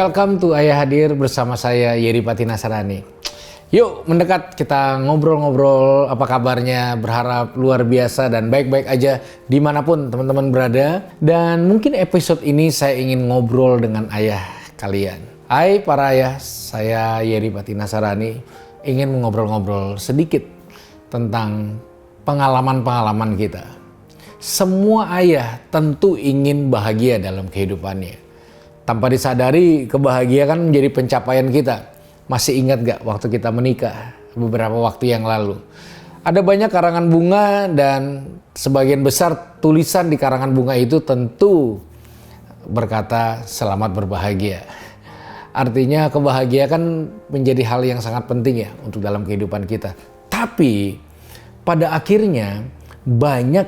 Welcome to Ayah Hadir bersama saya Yeri Pati Nasarani. Yuk mendekat, kita ngobrol-ngobrol apa kabarnya, berharap luar biasa dan baik-baik aja dimanapun teman-teman berada. Dan mungkin episode ini saya ingin ngobrol dengan ayah kalian. Hai para ayah, saya Yeri Pati Nasarani ingin ngobrol-ngobrol sedikit tentang pengalaman-pengalaman kita. Semua ayah tentu ingin bahagia dalam kehidupannya. Tanpa disadari, kebahagiaan menjadi pencapaian kita. Masih ingat gak waktu kita menikah beberapa waktu yang lalu? Ada banyak karangan bunga dan sebagian besar tulisan di karangan bunga itu tentu berkata selamat berbahagia. Artinya kebahagiaan menjadi hal yang sangat penting ya untuk dalam kehidupan kita. Tapi pada akhirnya banyak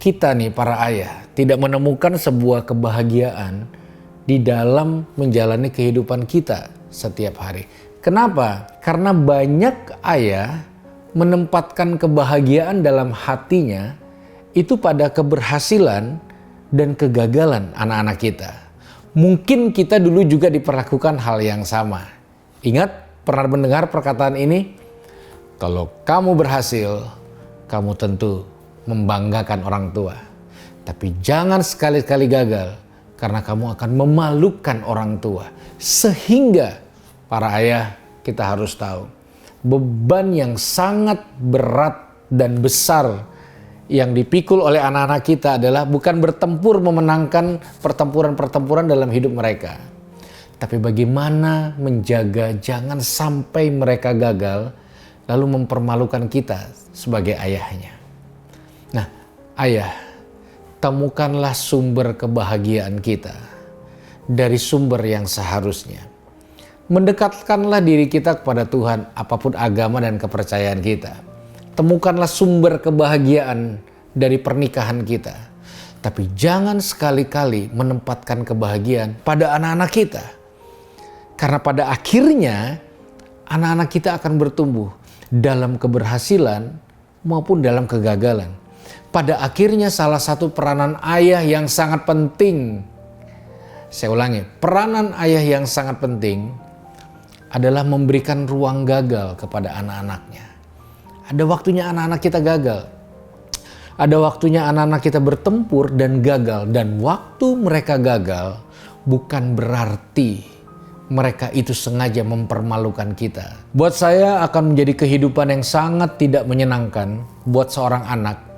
kita nih para ayah tidak menemukan sebuah kebahagiaan di dalam menjalani kehidupan kita setiap hari. Kenapa? Karena banyak ayah menempatkan kebahagiaan dalam hatinya itu pada keberhasilan dan kegagalan anak-anak kita. Mungkin kita dulu juga diperlakukan hal yang sama. Ingat, pernah mendengar perkataan ini? Kalau kamu berhasil, kamu tentu membanggakan orang tua. Tapi jangan sekali-kali gagal, karena kamu akan memalukan orang tua. Sehingga para ayah kita harus tahu beban yang sangat berat dan besar yang dipikul oleh anak-anak kita adalah bukan bertempur memenangkan pertempuran-pertempuran dalam hidup mereka. Tapi bagaimana menjaga jangan sampai mereka gagal lalu mempermalukan kita sebagai ayahnya. Nah, ayah, temukanlah sumber kebahagiaan kita dari sumber yang seharusnya. Mendekatkanlah diri kita kepada Tuhan, apapun agama dan kepercayaan kita. Temukanlah sumber kebahagiaan dari pernikahan kita. Tapi jangan sekali-kali menempatkan kebahagiaan pada anak-anak kita. Karena pada akhirnya anak-anak kita akan bertumbuh dalam keberhasilan maupun dalam kegagalan. Pada akhirnya salah satu peranan ayah yang sangat penting, saya ulangi, peranan ayah yang sangat penting adalah memberikan ruang gagal kepada anak-anaknya. Ada waktunya anak-anak kita gagal. Ada waktunya anak-anak kita bertempur dan gagal. Dan waktu mereka gagal bukan berarti mereka itu sengaja mempermalukan kita. Buat saya akan menjadi kehidupan yang sangat tidak menyenangkan buat seorang anak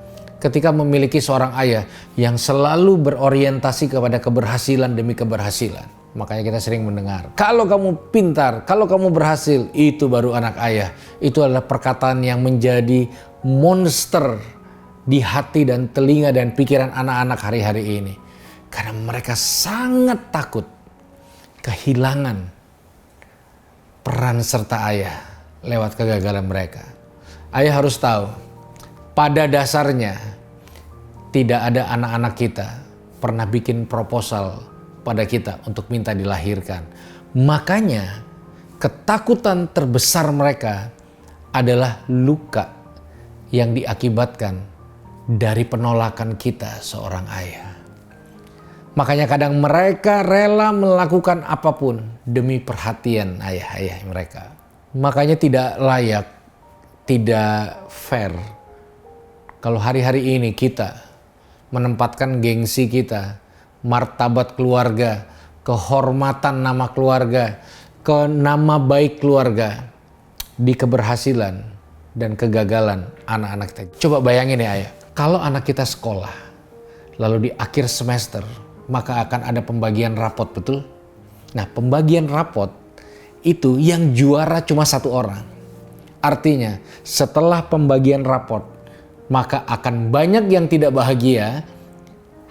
ketika memiliki seorang ayah yang selalu berorientasi kepada keberhasilan demi keberhasilan. Makanya kita sering mendengar, kalau kamu pintar, kalau kamu berhasil, itu baru anak ayah. Itu adalah perkataan yang menjadi monster di hati dan telinga dan pikiran anak-anak hari-hari ini. Karena mereka sangat takut kehilangan peran serta ayah lewat kegagalan mereka. Ayah harus tahu, pada dasarnya tidak ada anak-anak kita pernah bikin proposal pada kita untuk minta dilahirkan. Makanya ketakutan terbesar mereka adalah luka yang diakibatkan dari penolakan kita seorang ayah. Makanya kadang mereka rela melakukan apapun demi perhatian ayah-ayah mereka. Makanya tidak layak, tidak fair kalau hari-hari ini kita menempatkan gengsi kita, martabat keluarga, kehormatan nama keluarga, ke nama baik keluarga di keberhasilan dan kegagalan anak-anak kita. Coba bayangin ya ayah, kalau anak kita sekolah, lalu di akhir semester, maka akan ada pembagian rapot, betul? Nah, pembagian rapot itu yang juara cuma satu orang. Artinya, setelah pembagian rapot, maka akan banyak yang tidak bahagia,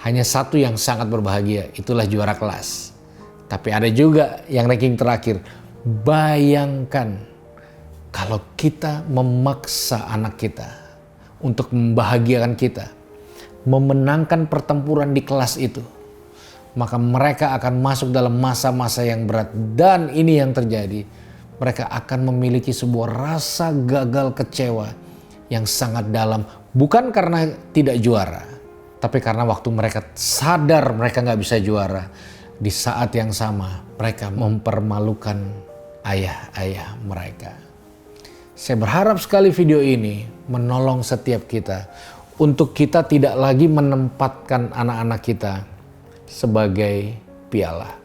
hanya satu yang sangat berbahagia, itulah juara kelas. Tapi ada juga yang ranking terakhir. Bayangkan kalau kita memaksa anak kita untuk membahagiakan kita, memenangkan pertempuran di kelas itu, maka mereka akan masuk dalam masa-masa yang berat. Dan ini yang terjadi, mereka akan memiliki sebuah rasa gagal kecewa yang sangat dalam. Bukan karena tidak juara, tapi karena waktu mereka sadar mereka nggak bisa juara, di saat yang sama mereka mempermalukan ayah-ayah mereka. Saya berharap sekali video ini menolong setiap kita untuk kita tidak lagi menempatkan anak-anak kita sebagai piala.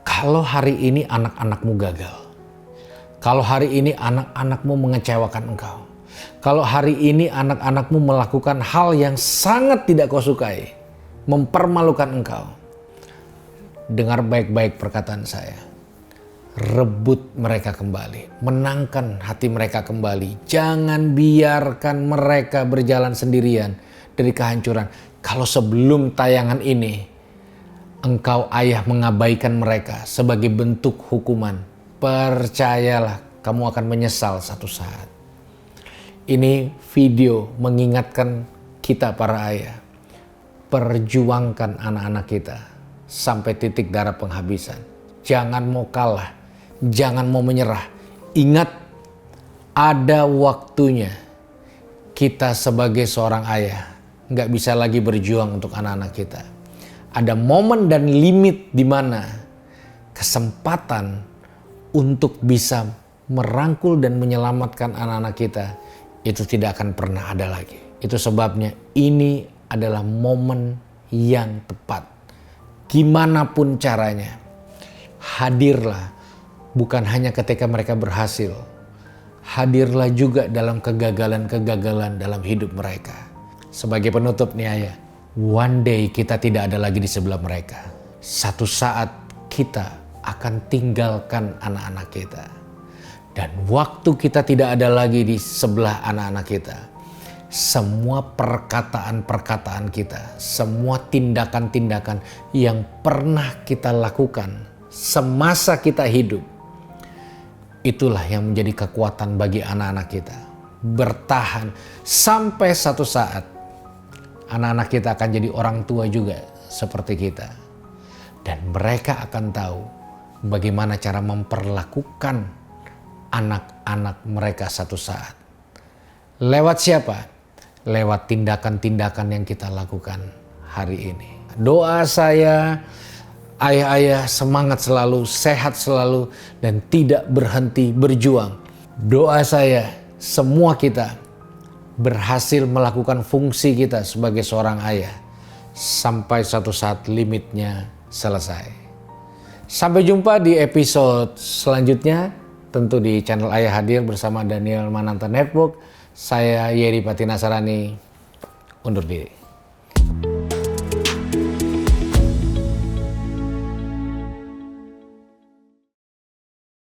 Kalau hari ini anak-anakmu gagal, kalau hari ini anak-anakmu mengecewakan engkau, kalau hari ini anak-anakmu melakukan hal yang sangat tidak kau sukai, mempermalukan engkau, dengar baik-baik perkataan saya. Rebut mereka kembali, menangkan hati mereka kembali. Jangan biarkan mereka berjalan sendirian dari kehancuran. Kalau sebelum tayangan ini engkau ayah mengabaikan mereka sebagai bentuk hukuman, percayalah kamu akan menyesal satu saat. Ini video mengingatkan kita para ayah, perjuangkan anak-anak kita sampai titik darah penghabisan. Jangan mau kalah, jangan mau menyerah. Ingat, ada waktunya kita sebagai seorang ayah nggak bisa lagi berjuang untuk anak-anak kita. Ada momen dan limit di mana kesempatan untuk bisa merangkul dan menyelamatkan anak-anak kita itu tidak akan pernah ada lagi. Itu sebabnya ini adalah momen yang tepat. Gimana pun caranya, hadirlah bukan hanya ketika mereka berhasil. Hadirlah juga dalam kegagalan-kegagalan dalam hidup mereka. Sebagai penutup nih ayah, one day kita tidak ada lagi di sebelah mereka. Satu saat kita akan tinggalkan anak-anak kita. Dan waktu kita tidak ada lagi di sebelah anak-anak kita, semua perkataan-perkataan kita, semua tindakan-tindakan yang pernah kita lakukan semasa kita hidup, itulah yang menjadi kekuatan bagi anak-anak kita. Bertahan sampai satu saat anak-anak kita akan jadi orang tua juga seperti kita. Dan mereka akan tahu bagaimana cara memperlakukan anak-anak mereka satu saat. Lewat siapa? Lewat tindakan-tindakan yang kita lakukan hari ini. Doa saya, ayah-ayah semangat selalu, sehat selalu, dan tidak berhenti berjuang. Doa saya, semua kita berhasil melakukan fungsi kita sebagai seorang ayah sampai satu saat limitnya selesai. Sampai jumpa di episode selanjutnya, tentu di channel Ayah Hadir bersama Daniel Mananta Network. Saya Yeri Patinasarani, undur diri.